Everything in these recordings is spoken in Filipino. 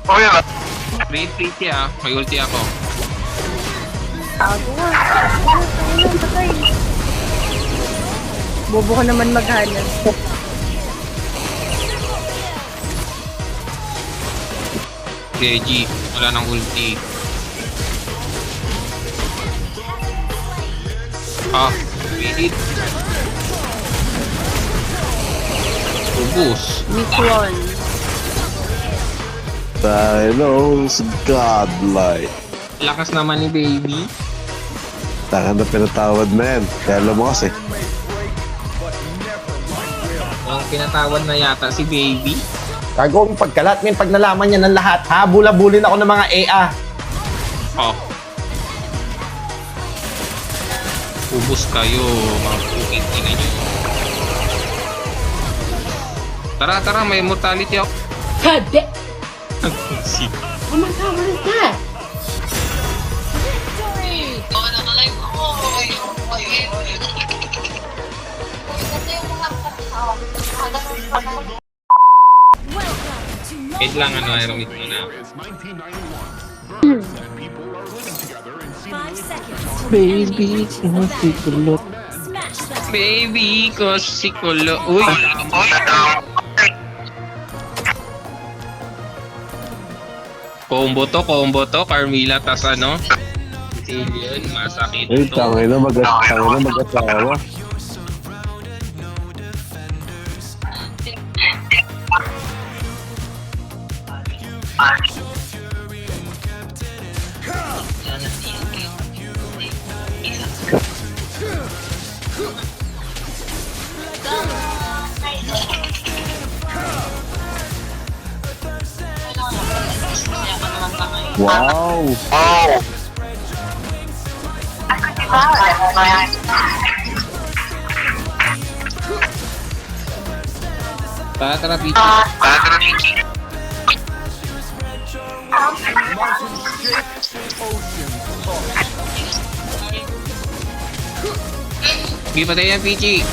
Free siya. May ulti ako. Tago nga. Ano, patay. Bobo ka naman maghanap. Reggie, wala nang ulti. Wait. Ubus. Mikron. Dinos godlike. Lakas naman ni baby. Taka na pinatawad na yan. Kaya alam mo kasi. Yung pinatawad na yata si baby. Kagong pagkalat, men, pag nalaman niya ng lahat, ha? Bula-bulin ako ng mga EA. Ubus kayo, mga puking ina nyo. Tara, may mortality ako. God Si oh my god, what is that? wait lang, aeromit mo na. Baby, hindi kulot. Baby ko si Kulo. Uy! Combo to, Carmilla, tas ano? Alien, masakit Ay, to. tangay na mag-asawa. Wow! Tara, Pichi. Hindi patay yan, Pichi.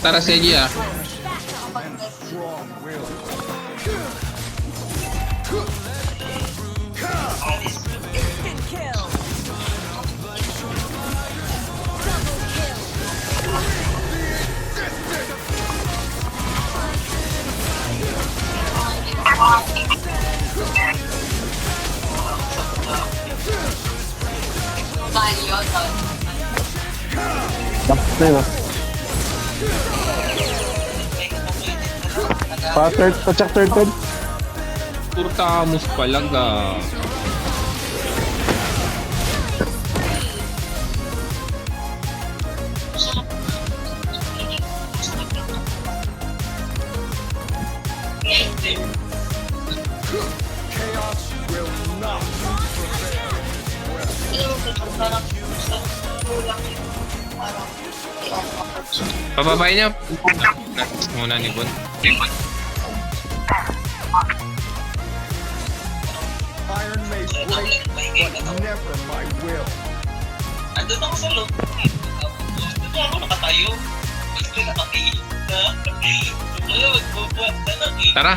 Tara, Seji ah. Tapos na yun ah. Pa-check third. Puro tamos palaga. Pababay niya. Next muna ni Bon. Iron may break, but never my will. Andun ako sa loob. Andun ako nakatayo. Gusto nakatingin na. Wala, magbubuhat na lang eh. Tara.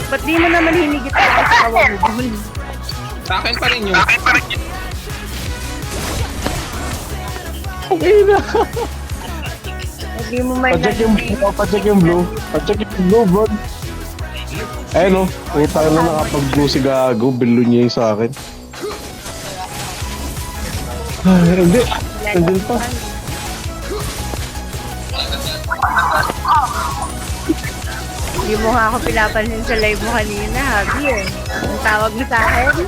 Ba't di mo naman hinigit ka sa kawa mo? Sa akin pa rin yun. Hindi mo may Pa-check yung blue, bro. Ayun o, utang na nakapag-blue si Gago, bilo niya yung sa akin. Ay, hindi. Nandun pa. Hindi mo nga ako pinapansin sa live mo kanina, Habi eh. Ang tawag mo sa akin?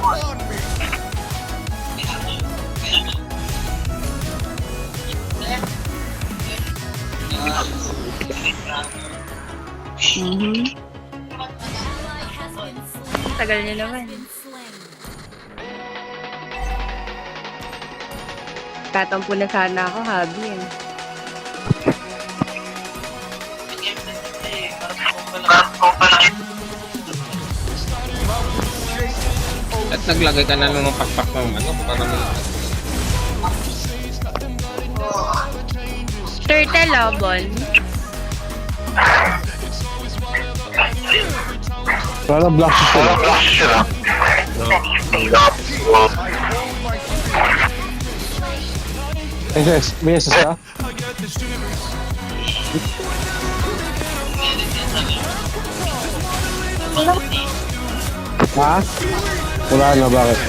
Tagal niyo naman. Tatampo na sana ako, Habi. At naglagay ka na ng pakpak ng ano, para may... Turtle Lobon. Wala na black sila. SS, may SS ka? Ha? Wala na, bakit?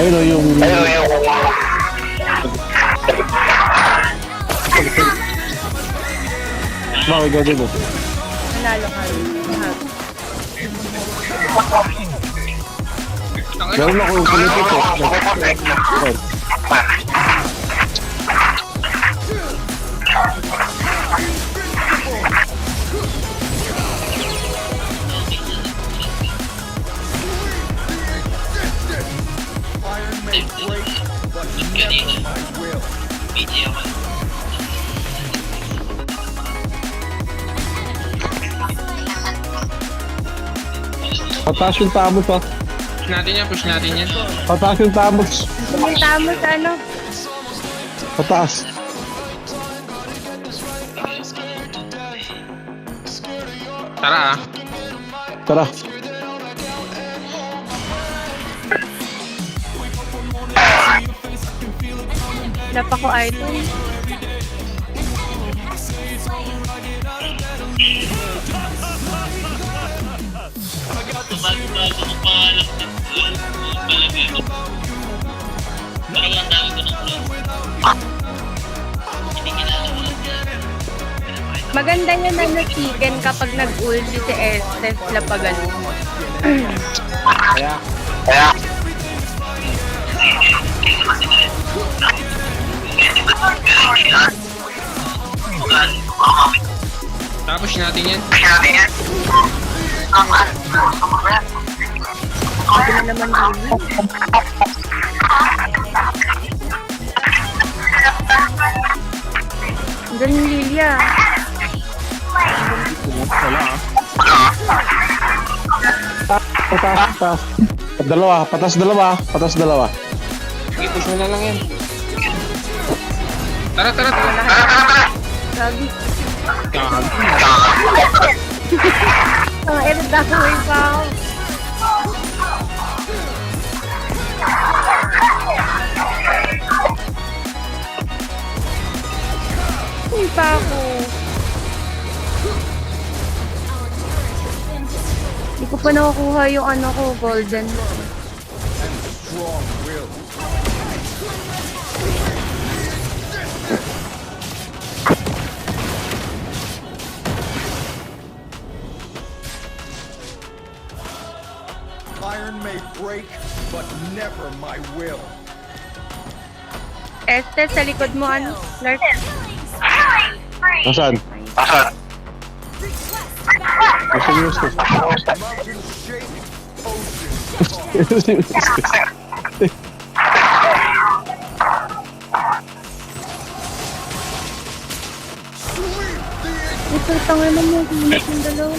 Ayun o yung... Bakit ganyan o? Nanalo ka rin. Habi. Meron ako yung kulipit eh. Iron may break, but never my will. Pataas yung tamos ha. Push natin yan. Pataas yung tamos. Pumunta mo sa ano? Pataas. Tara ah. Tara. Lapa ko idol. Bago-bago ko pangalan ng doon. Palagay ko. Parang ang dami ko ng vlog. Hindi kilala ko lang yan. Maganda yun na nasigan kapag nag-ulti si Estes Lapagan. Tapos natin yan. Hindi na naman yun. Diyan yung Lilia. Wala ah. Pataas. Dalawa. Patas dalawa. Patas dalawa. Sige, push mo na lang yan. Tara. Sabi. Gagi. Dahil pa ako. Hindi pa ako. Hindi ko pa nakukuha yung ano ko, golden. Strong will. Iron may break, but never my will. Estes, sa likod mo, ano? Lark. Nasaan? Nasaan yung Steph? Mountains shake, oceans part. Ito, tanga na mo. Hinit yung dalawa.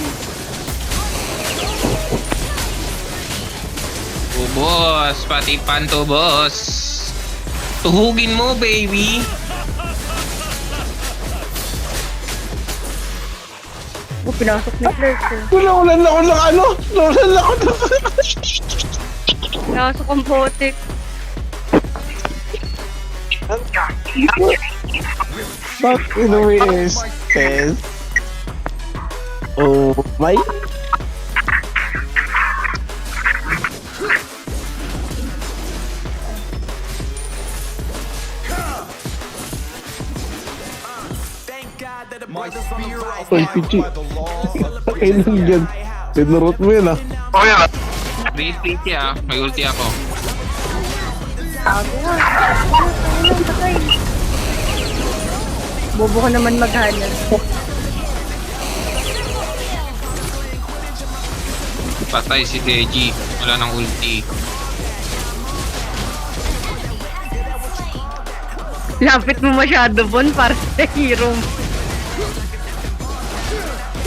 Boss, pati panto boss. Tuhugin mo, baby. Oh, pinasok ni Clark. Nawalan ako ng ano? Nawalan ako ng... Pinasok ang botik. Back in the way is says... Oh my... My spear Oy, abides Pichi. by the laws of Kailan yan? Tinurot mo yun ah. Retreat ah. May ulti ako. Tago nga. Patay. Bobo ko naman maghanap. Patay si Deji. Wala nang ulti. Lapit mo masyado, Bon, para sa hero mo.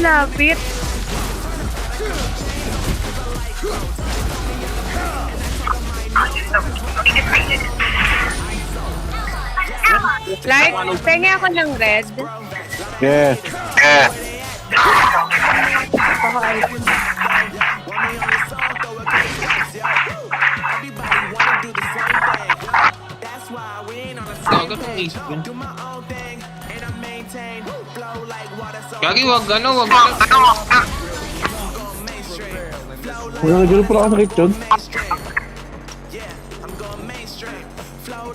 Lapit. Like, pengi ako ng red. Yeah. Gagat ang isip yun. Gagi, wag ano, wag ano. Wala na gano'n pala kasakit yun.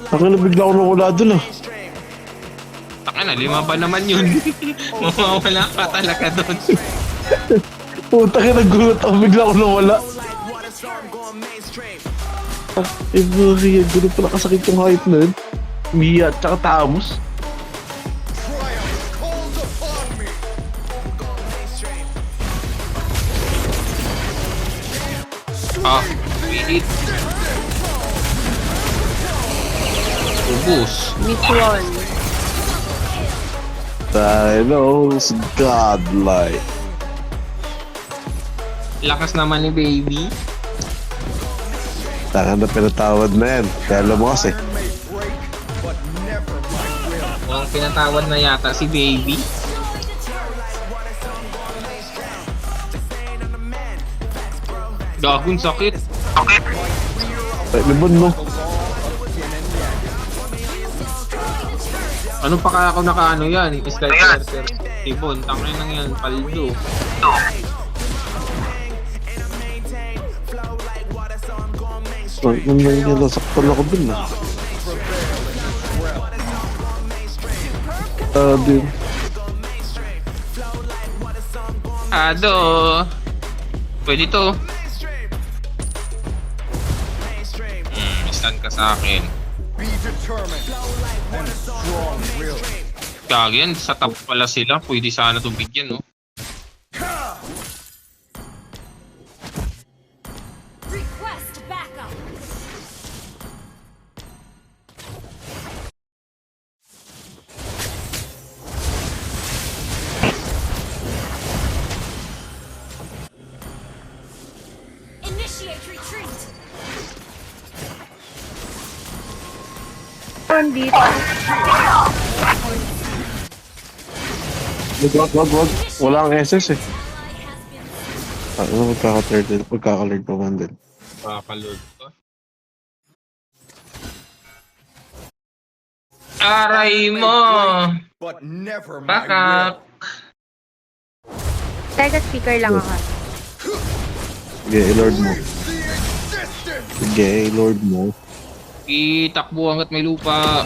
Ako na bigla ako nawala dun ah. Taka na, 5 ba naman yun? Mawawala ka talaga doon. Puta ka, nagulat ako, bigla ako nawala. Eh, bakit gano'n pala kasakit yung hype na yun. Mia at saka Tamos. Ah, wait. Ubus. Mission. Dinos godlike. Lakas naman ni baby. Taka na pinatawad na yan. Kaya alam mo kasi. Mukhang pinatawad na yata si baby. Gagong sakit. Ay, libon mo. Ano pa kaya ako nakaano yan? Slider Tibon, tangin lang yan, paldo. Ay, nang nasaktan ako dun ah. Din. Ado. Pwede to. Stand ka sa akin. Be determined and strong-willed. Gagi yan, sa top pala sila. Pwede sana itong bigyan, no? Request backup. Initiate retreat. Dito. Wag. Wala ang SS eh. Ally has been Ano magkaka-alert pa man din. Pakaload ko. Aray mo! But never my Backup! Teka, speaker lang ako. Sige, i-lord mo. The existence. Sige, i-lord mo. Itakbo hanggat may lupa.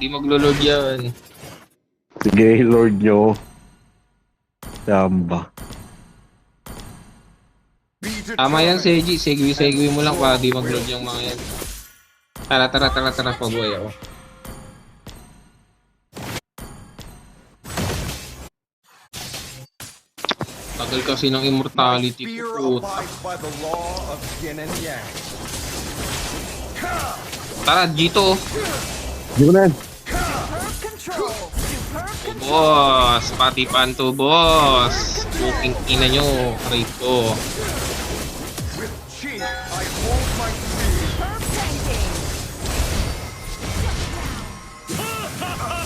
Di maglo-load yan. Sige, i-lord nyo. Yamba. Be Tama yan, determined. Seji. Segway mo lang para di mag-load yung mga yan. Tara. Pabuhay ako. Tagal kasi ng immortality Fear ko. abides by the law of yin and yang. Tara, Gito. Hindi ko na yan. Boss, pati panto, boss. Puking ina nyo, aray ko. With chi, I hold my speed.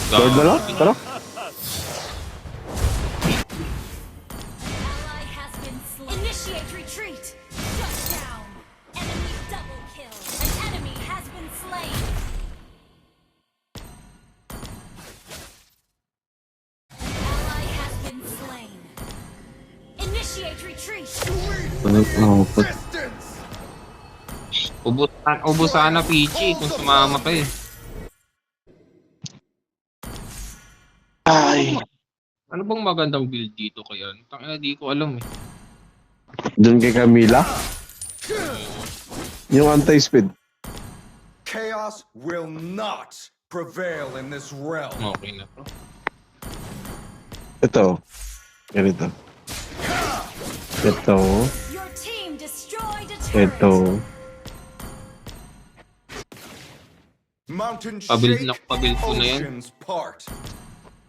Lord na lang? Tara. ally has been slain. Initiate retreat. Shut down. Enemy double kill. An enemy has been slain. Ally has been slain. Initiate retreat. Resistance. Ubus sana Pichi kung sumama pa eh. Ay. Ano bang magandang build dito kaya? Tangina, di ko alam eh. Doon kay Camila. Yung anti-speed. Chaos will not prevail in this realm. Okay na to. Ito. Ganito. Ito. Your team destroyed Ito. Mountain Pabuild shake, na pabuild ko na yan. oceans part.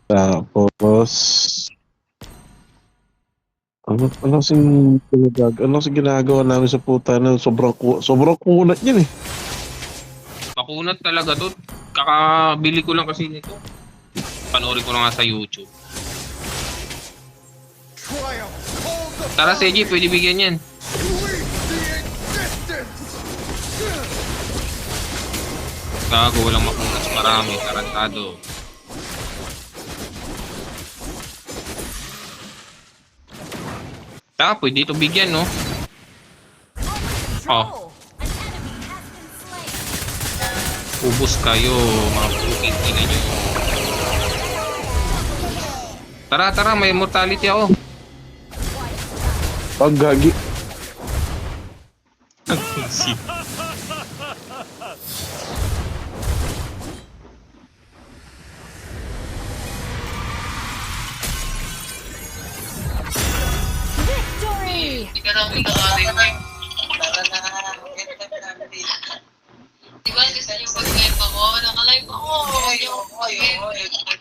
Tapos... Ano sing ginagawa namin sa puta na sobrang kunat yan eh. Makunat talaga to. Kakabili ko lang kasi nito. Panoorin ko na nga sa YouTube. Triumph calls the Tara, Seji, pwede bigyan yan. sweep the existence. Gago, walang makunat. Marami, tarantado. Tara, pwede ito bigyan, no? Oh, An enemy has been slain. ubos kayo, mga puking ina nyo. Tara, may mortality ako. Paggagi. Victory! Hindi ka namin nakaaring para na di ba gusto niyo mag-live ako? Naka-live ako. Yung